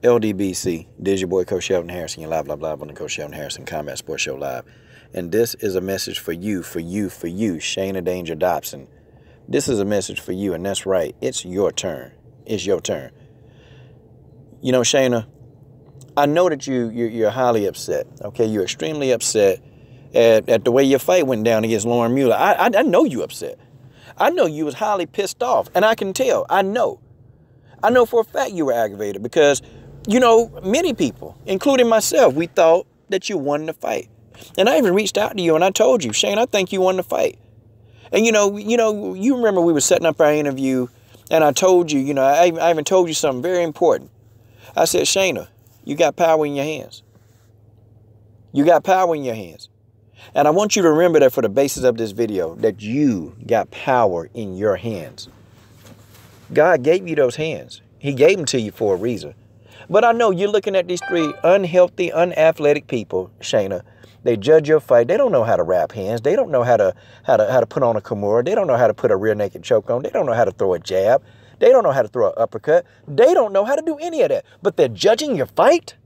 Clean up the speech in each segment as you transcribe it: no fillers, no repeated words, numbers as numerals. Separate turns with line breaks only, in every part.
LDBC, this is your boy Coach Sheldon Harrison. You're live on the Coach Sheldon Harrison Combat Sports Show Live. And this is a message for you, Shana Danger Dobson. This is a message for you, and that's right. It's your turn. It's your turn. You know, Shana, I know that you're highly upset. Okay, you're extremely upset at the way your fight went down against Lauren Mueller. I know you upset. I know you was highly pissed off, and I can tell. I know for a fact you were aggravated because, you know, many people, including myself, we thought that you won the fight. And I even reached out to you and I told you, Shane, I think you won the fight. And, you remember we were setting up our interview and I told you, I even told you something very important. I said, Shana, you got power in your hands. You got power in your hands. And I want you to remember that for the basis of this video, that you got power in your hands. God gave you those hands. He gave them to you for a reason. But I know you're looking at these three unhealthy, unathletic people, Shana. They judge your fight. They don't know how to wrap hands. They don't know how to put on a Kimura. They don't know how to put a rear naked choke on. They don't know how to throw a jab. They don't know how to throw an uppercut. They don't know how to do any of that. But they're judging your fight.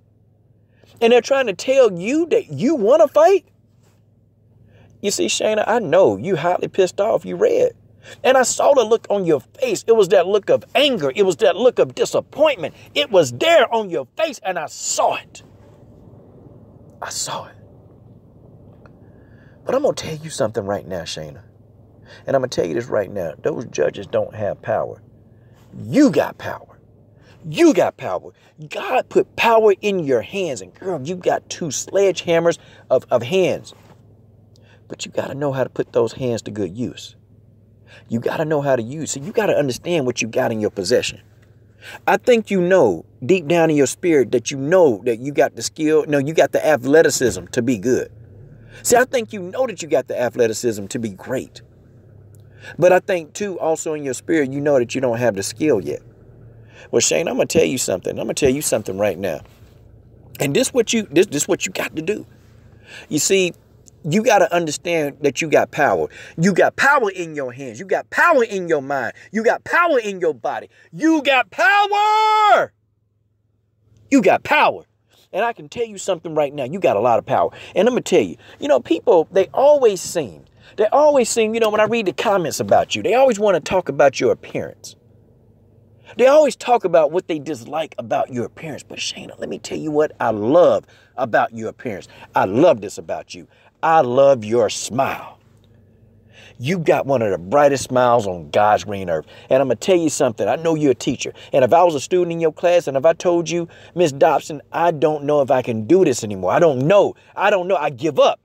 And they're trying to tell you that you want to fight. You see, Shana, I know you highly pissed off. You read. And I saw the look on your face. It was that look of anger. It was that look of disappointment. It was there on your face, and I saw it. I saw it. But I'm going to tell you something right now, Shana. And I'm going to tell you this right now. Those judges don't have power. You got power. You got power. God put power in your hands. And girl, you got two sledgehammers of hands. But you got to know how to put those hands to good use. You got to know how to use. So you got to understand what you got in your possession. I think you know deep down in your spirit that you know that you got the skill. No, you got the athleticism to be good. See, I think you know that you got the athleticism to be great. But I think, too, also in your spirit, you know that you don't have the skill yet. Well, Shane, I'm going to tell you something. I'm going to tell you something right now. And this what you got to do. You see, you got to understand that you got power. You got power in your hands. You got power in your mind. You got power in your body. You got power. You got power. And I can tell you something right now. You got a lot of power. And I'm going to tell you, people, they always seem, when I read the comments about you, they always want to talk about your appearance. They always talk about what they dislike about your appearance. But Shana, let me tell you what I love about your appearance. I love this about you. I love your smile. You got one of the brightest smiles on God's green earth. And I'm going to tell you something. I know you're a teacher. And if I was a student in your class and if I told you, Miss Dobson, I don't know if I can do this anymore. I don't know. I give up.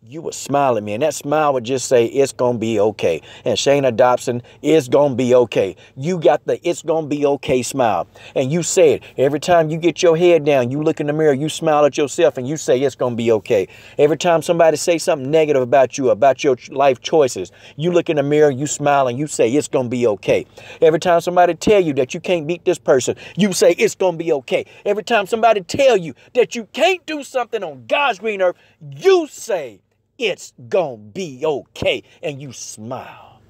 You would smile at me, and that smile would just say, it's going to be okay. And Shana Dobson, it's going to be okay. You got the it's going to be okay smile. And you say it every time you get your head down, you look in the mirror, you smile at yourself, and you say, it's going to be okay. Every time somebody say something negative about you, about your life choices, you look in the mirror, you smile, and you say, it's going to be okay. Every time somebody tell you that you can't beat this person, you say, it's going to be okay. Every time somebody tell you that you can't do something on God's green earth, you say, it's gonna be okay. And you smile.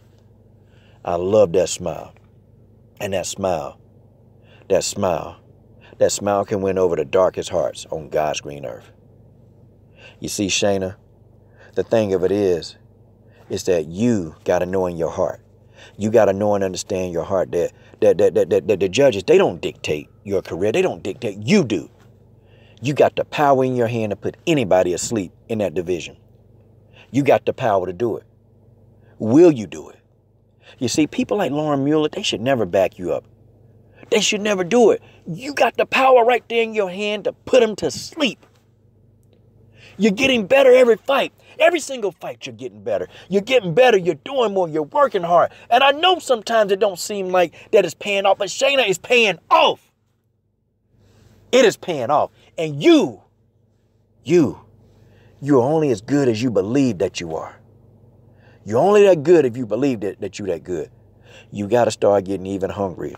I love that smile. And that smile can win over the darkest hearts on God's green earth. You see, Shana, the thing of it is that you got to know in your heart. You got to know and understand your heart that the judges, they don't dictate your career. They don't dictate. You do. You got the power in your hand to put anybody asleep in that division. You got the power to do it. Will you do it? You see, people like Lauren Mueller, they should never back you up. They should never do it. You got the power right there in your hand to put them to sleep. You're getting better every fight. Every single fight, you're getting better. You're getting better. You're doing more. You're working hard. And I know sometimes it don't seem like that is paying off, but Shana is paying off. It is paying off. And you're only as good as you believe that you are. You're only that good if you believe that you're that good. You got to start getting even hungrier.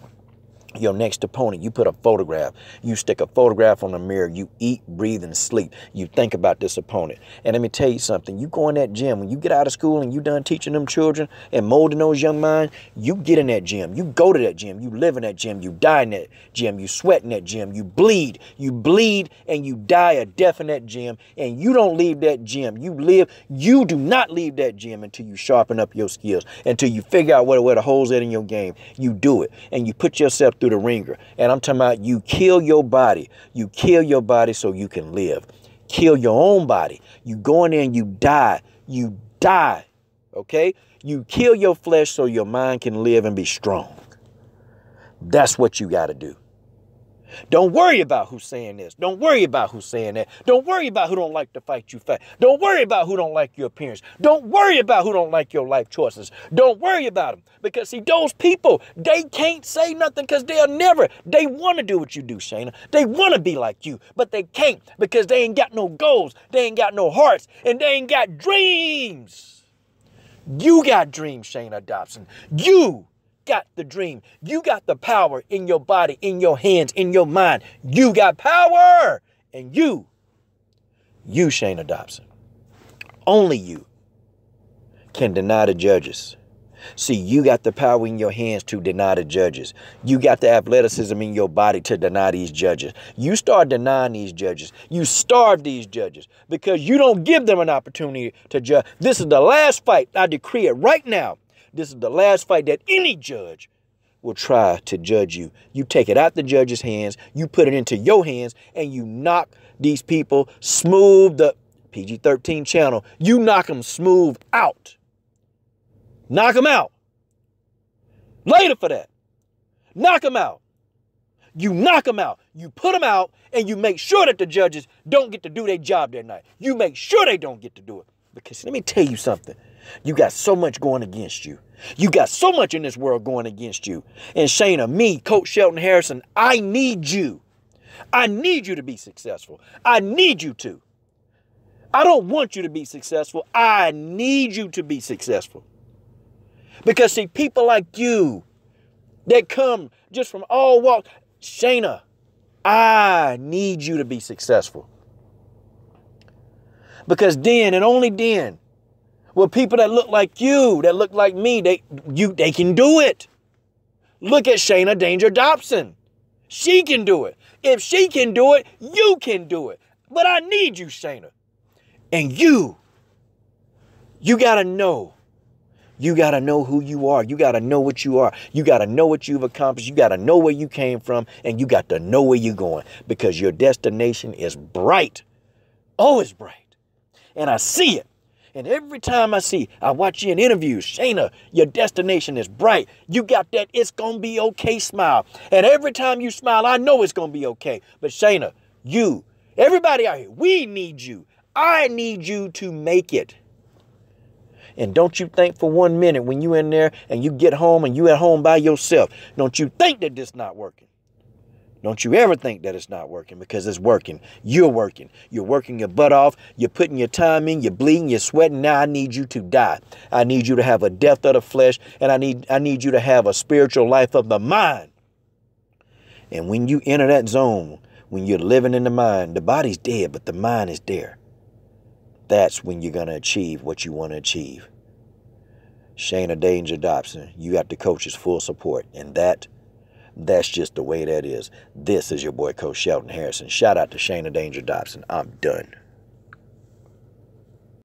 Your next opponent, you put a photograph. You stick a photograph on the mirror. You eat, breathe, and sleep. You think about this opponent. And let me tell you something. You go in that gym. When you get out of school and you done teaching them children and molding those young minds, you get in that gym. You go to that gym. You live in that gym. You die in that gym. You sweat in that gym. You bleed. You bleed and you die a death in that gym. And you don't leave that gym. You do not leave that gym until you sharpen up your skills, until you figure out where the holes are in your game. You do it. And you put yourself through the ringer. And I'm talking about you kill your body. You kill your body so you can live. Kill your own body. You go in there and you die. You die. Okay? You kill your flesh so your mind can live and be strong. That's what you got to do. Don't worry about who's saying this. Don't worry about who's saying that. Don't worry about who don't like the fight you fight. Don't worry about who don't like your appearance. Don't worry about who don't like your life choices. Don't worry about them. Because see, those people, they can't say nothing because they want to do what you do, Shana. They want to be like you, but they can't because they ain't got no goals. They ain't got no hearts, and they ain't got dreams. You got dreams, Shana Dobson. You got the dream. You got the power in your body, in your hands, in your mind. You got power. And you, Shana Dobson, only you can deny the judges. See, you got the power in your hands to deny the judges. You got the athleticism in your body to deny these judges. You start denying these judges. You starve these judges because you don't give them an opportunity to judge. This is the last fight. I decree it right now. This is the last fight that any judge will try to judge you. You take it out the judge's hands, you put it into your hands, and you knock these people smooth, the PG-13 channel, you knock them smooth out. Knock them out. Later for that. Knock them out. You knock them out. You put them out, and you make sure that the judges don't get to do their job that night. You make sure they don't get to do it. Because let me tell you something. You got so much going against you. You got so much in this world going against you. And Shana, me, Coach Shelton Harrison, I need you. I need you to be successful. I need you to. I don't want you to be successful. I need you to be successful. Because see, people like you that come just from all walks, Shana, I need you to be successful. Because then and only then will people that look like you, that look like me, they can do it. Look at Shana Danger Dobson. She can do it. If she can do it, you can do it. But I need you, Shana. And you got to know. You got to know who you are. You got to know what you are. You got to know what you've accomplished. You got to know where you came from. And you got to know where you're going. Because your destination is bright. Oh, it's bright. And I see it. And every time I watch you in interviews, Shana, your destination is bright. You got that it's going to be okay smile. And every time you smile, I know it's going to be okay. But Shana, everybody out here, we need you. I need you to make it. And don't you think for 1 minute when you in there and you get home and you at home by yourself, don't you think that this not working. Don't you ever think that it's not working, because it's working. You're working. You're working your butt off. You're putting your time in. You're bleeding. You're sweating. Now I need you to die. I need you to have a death of the flesh, and I need you to have a spiritual life of the mind. And when you enter that zone, when you're living in the mind, the body's dead, but the mind is there. That's when you're going to achieve what you want to achieve. Shana Danger Dobson, you got the coach's full support, and that's just the way that is. This is your boy, Coach Shelton Harrison. Shout out to Shana Danger Dobson. I'm done.